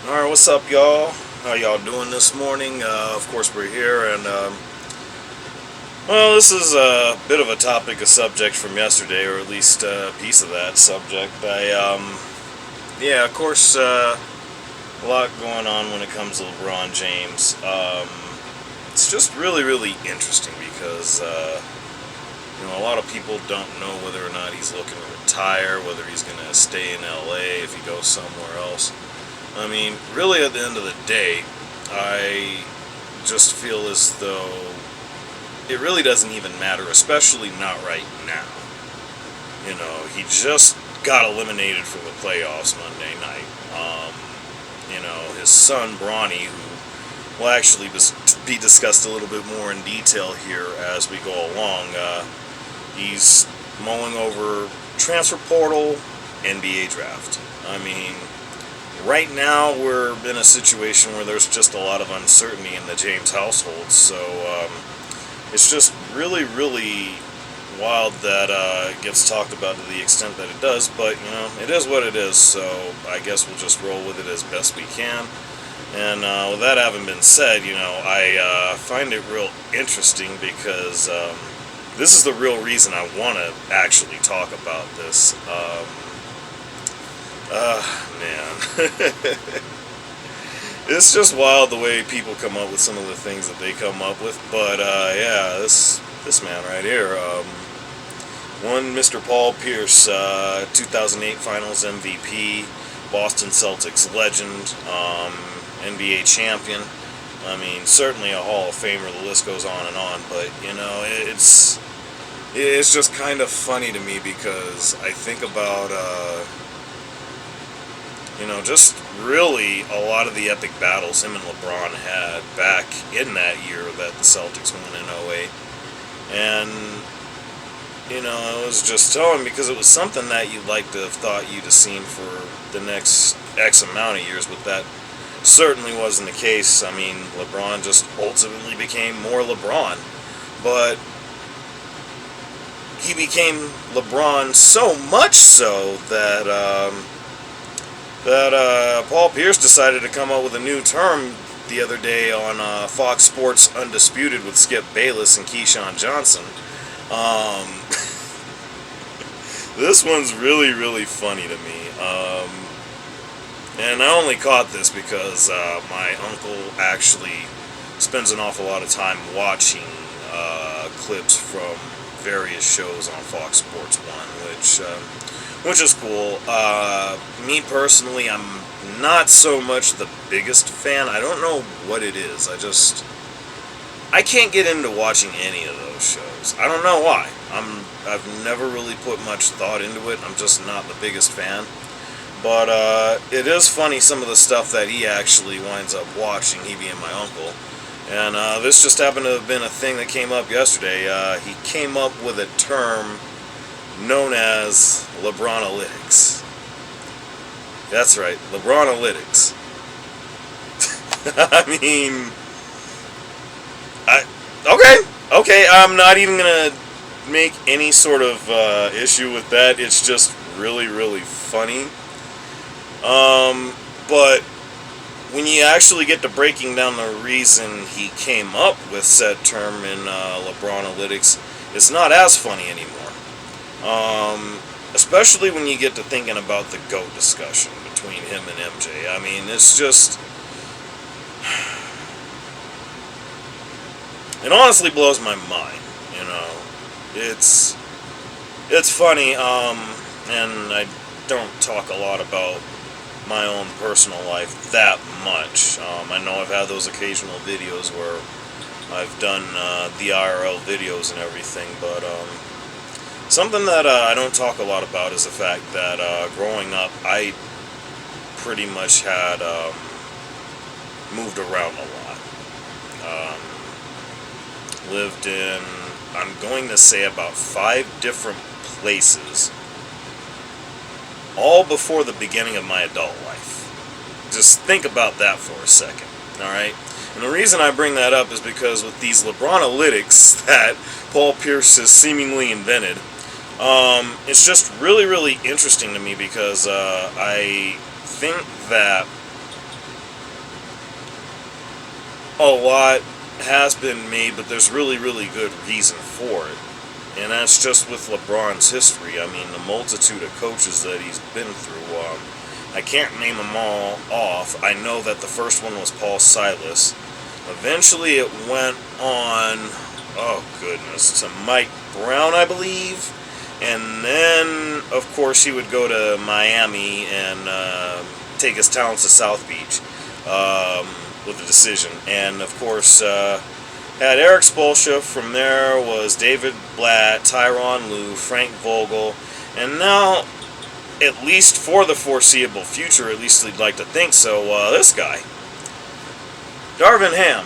Alright, what's up, y'all? How y'all doing this morning? Of course, we're here, and, well, this is a bit of a topic, a subject from yesterday, or at least a piece of that subject. Yeah, of course, a lot going on when it comes to LeBron James. It's just really, really interesting because, a lot of people don't know whether or not he's looking to retire, whether he's going to stay in LA, if he goes somewhere else. I mean, really, at the end of the day, I just feel as though it really doesn't even matter, especially not right now. He just got eliminated from the playoffs Monday night. His son, Ronnie, who will actually be discussed a little bit more in detail here as we go along, he's mulling over transfer portal, NBA draft. I mean, right now, we're in a situation where there's just a lot of uncertainty in the James household, so it's just really, really wild that it gets talked about to the extent that it does, but, it is what it is, so I guess we'll just roll with it as best we can. And with that having been said, I find it real interesting because this is the real reason I want to actually talk about this. Man. It's just wild the way people come up with some of the things that they come up with. But, yeah, this man right here, one Mr. Paul Pierce, 2008 Finals MVP, Boston Celtics legend, NBA champion. I mean, certainly a Hall of Famer, the list goes on and on. But, it's just kind of funny to me because I think about, just really a lot of the epic battles him and LeBron had back in that year that the Celtics won in '08. And, I was just telling because it was something that you'd like to have thought you'd have seen for the next X amount of years, but that certainly wasn't the case. I mean, LeBron just ultimately became more LeBron. But he became LeBron so much so that Paul Pierce decided to come up with a new term the other day on Fox Sports Undisputed with Skip Bayless and Keyshawn Johnson. This one's really, really funny to me. And I only caught this because my uncle actually spends an awful lot of time watching clips from various shows on Fox Sports 1, which is cool. Me personally, I'm not so much the biggest fan. I don't know what it is. I can't get into watching any of those shows. I don't know why. I've never really put much thought into it. I'm just not the biggest fan. But it is funny some of the stuff that he actually winds up watching, he being my uncle. And this just happened to have been a thing that came up yesterday. He came up with a term known as LeBronalytics. That's right, LeBronalytics. I mean, okay, I'm not even gonna make any sort of issue with that. It's just really, really funny. But when you actually get to breaking down the reason he came up with said term in LeBronalytics, it's not as funny anymore. Especially when you get to thinking about the GOAT discussion between him and MJ. I mean, it's just... It honestly blows my mind, It's funny, and I don't talk a lot about my own personal life that much. I know I've had those occasional videos where I've done the IRL videos and everything, but something that I don't talk a lot about is the fact that growing up, I pretty much had moved around a lot. Lived in, I'm going to say, about 5 different places, all before the beginning of my adult life. Just think about that for a second, alright? And the reason I bring that up is because with these LeBronalytics that Paul Pierce has seemingly invented, it's just really, really interesting to me because I think that a lot has been made, but there's really, really good reason for it. And that's just with LeBron's history. I mean, the multitude of coaches that he's been through. I can't name them all off. I know that the first one was Paul Silas. Eventually it went on, oh goodness, to Mike Brown, I believe. And then, of course, he would go to Miami and take his talents to South Beach with a decision. And, of course, had Eric Spoelstra. From there was David Blatt, Tyronn Lue, Frank Vogel. And now, at least for the foreseeable future, at least we'd like to think so, this guy, Darin Ham.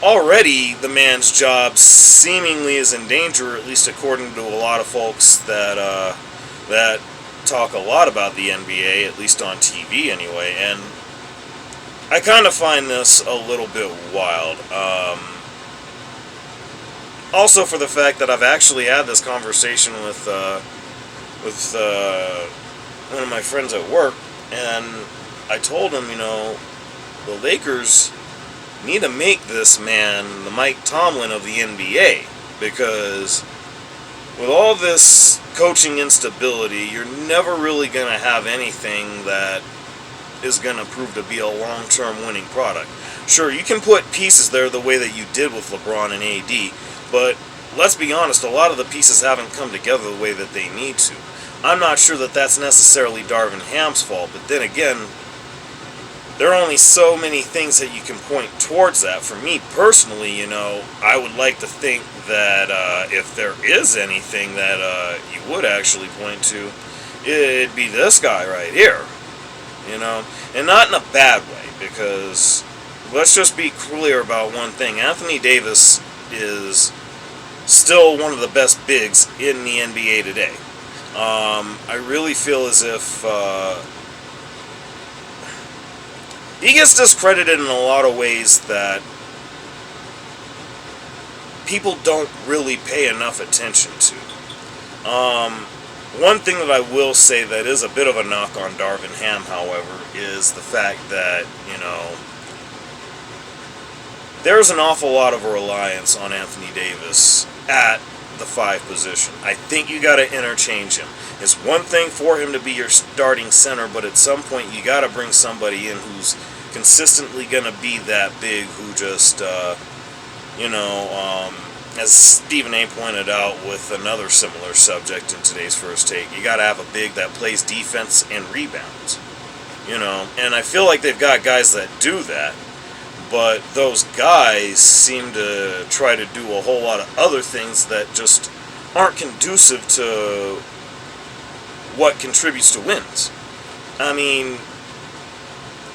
Already the man's job seemingly is in danger, at least according to a lot of folks that talk a lot about the NBA, at least on TV anyway, and I kind of find this a little bit wild. Also for the fact that I've actually had this conversation with one of my friends at work, and I told him, the Lakers need to make this man the Mike Tomlin of the NBA, because with all this coaching instability, you're never really going to have anything that is going to prove to be a long-term winning product. Sure, you can put pieces there the way that you did with LeBron and AD, but let's be honest, a lot of the pieces haven't come together the way that they need to. I'm not sure that that's necessarily Darin Ham's fault, but then again, there are only so many things that you can point towards that. For me personally, I would like to think that if there is anything that you would actually point to, it'd be this guy right here, and not in a bad way, because let's just be clear about one thing. Anthony Davis is still one of the best bigs in the NBA today. I really feel as if he gets discredited in a lot of ways that people don't really pay enough attention to. One thing that I will say that is a bit of a knock on Darin Ham, however, is the fact that, there's an awful lot of reliance on Anthony Davis at the 5 position. I think you got to interchange him. It's one thing for him to be your starting center, but at some point you got to bring somebody in who's consistently going to be that big, who just, as Stephen A. pointed out with another similar subject in today's First Take, you got to have a big that plays defense and rebounds. And I feel like they've got guys that do that, but those guys seem to try to do a whole lot of other things that just aren't conducive to what contributes to wins. I mean,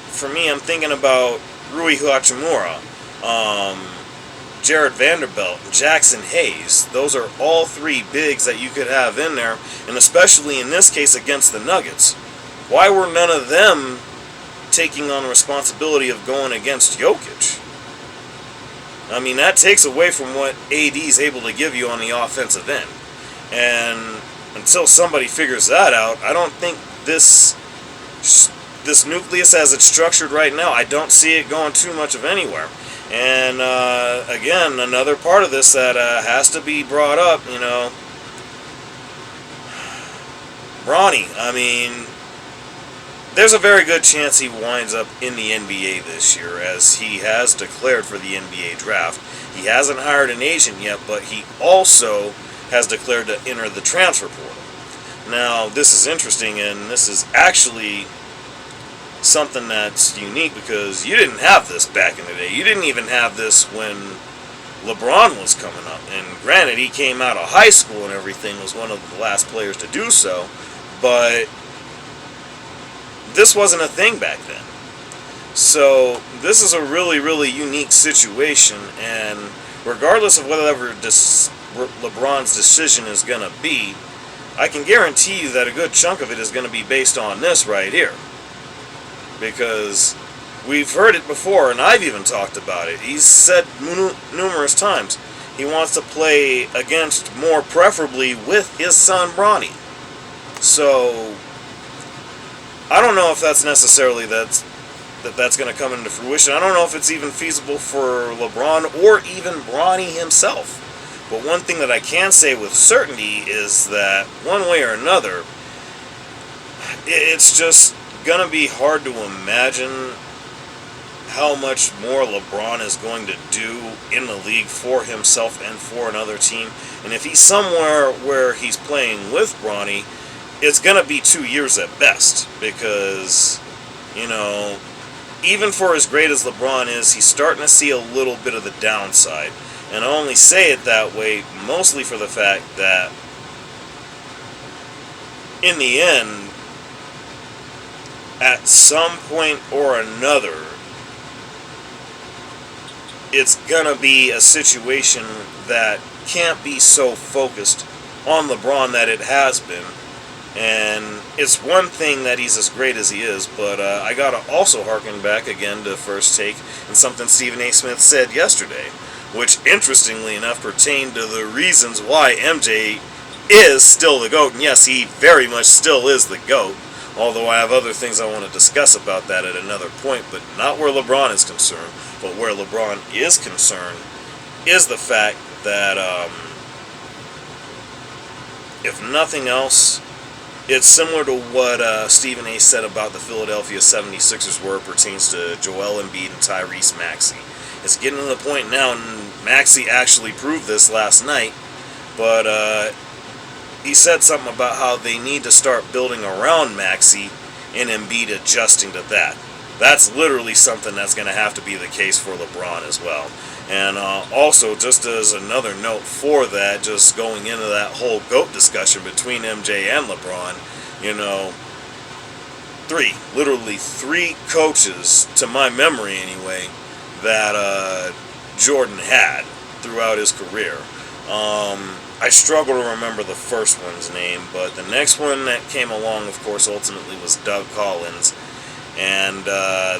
for me, I'm thinking about Rui Hachimura, Jared Vanderbilt, Jackson Hayes. Those are all 3 bigs that you could have in there, and especially in this case against the Nuggets. Why were none of them taking on the responsibility of going against Jokic? I mean, that takes away from what AD is able to give you on the offensive end. And until somebody figures that out, I don't think this nucleus as it's structured right now, I don't see it going too much of anywhere. And again, another part of this that has to be brought up, Ronnie. I mean, there's a very good chance he winds up in the NBA this year, as he has declared for the NBA draft. He hasn't hired an agent yet, but he also has declared to enter the transfer portal. Now, this is interesting, and this is actually something that's unique, because you didn't have this back in the day. You didn't even have this when LeBron was coming up. And granted, he came out of high school and everything, was one of the last players to do so, but this wasn't a thing back then. So this is a really, really unique situation, and regardless of whatever LeBron's decision is going to be, I can guarantee you that a good chunk of it is going to be based on this right here. Because we've heard it before, and I've even talked about it. He's said numerous times he wants to play against, more preferably with, his son Bronny. So I don't know if that's necessarily that that's going to come into fruition. I don't know if it's even feasible for LeBron or even Bronny himself. But one thing that I can say with certainty is that one way or another, it's just going to be hard to imagine how much more LeBron is going to do in the league for himself and for another team. And if he's somewhere where he's playing with Bronny, it's going to be 2 years at best. Because, you know, even for as great as LeBron is, he's starting to see a little bit of the downside. And I only say it that way mostly for the fact that, in the end, at some point or another, it's gonna be a situation that can't be so focused on LeBron that it has been. And it's one thing that he's as great as he is, but I gotta also harken back again to First Take and something Stephen A. Smith said yesterday, which interestingly enough pertained to the reasons why MJ is still the GOAT. And yes, he very much still is the GOAT, although I have other things I want to discuss about that at another point, but not where LeBron is concerned. But where LeBron is concerned is the fact that, if nothing else, it's similar to what Stephen A. said about the Philadelphia 76ers where it pertains to Joel Embiid and Tyrese Maxey. It's getting to the point now, and Maxey actually proved this last night, but he said something about how they need to start building around Maxey and Embiid adjusting to that. That's literally something that's going to have to be the case for LeBron as well. And also, just as another note for that, just going into that whole GOAT discussion between MJ and LeBron, you know, literally three coaches, to my memory anyway, that Jordan had throughout his career. I struggle to remember the first one's name, but the next one that came along, of course, ultimately was Doug Collins. And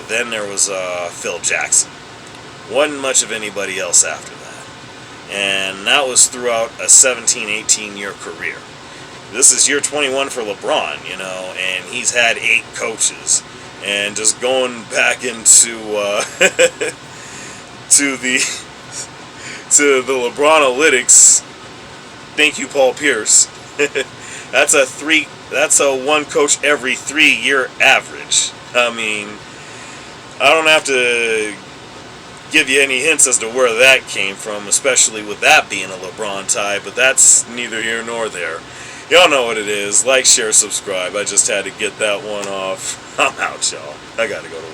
then there was Phil Jackson. Wasn't much of anybody else after that. And that was throughout a 17-18 year career. This is year 21 for LeBron, you know, and he's had 8 coaches. And just going back into to the LeBronalytics, thank you, Paul Pierce. That's a one coach every 3 year average. I mean, I don't have to give you any hints as to where that came from, especially with that being a LeBron tie, but that's neither here nor there. Y'all know what it is. Like, share, subscribe. I just had to get that one off. I'm out, y'all. I gotta go to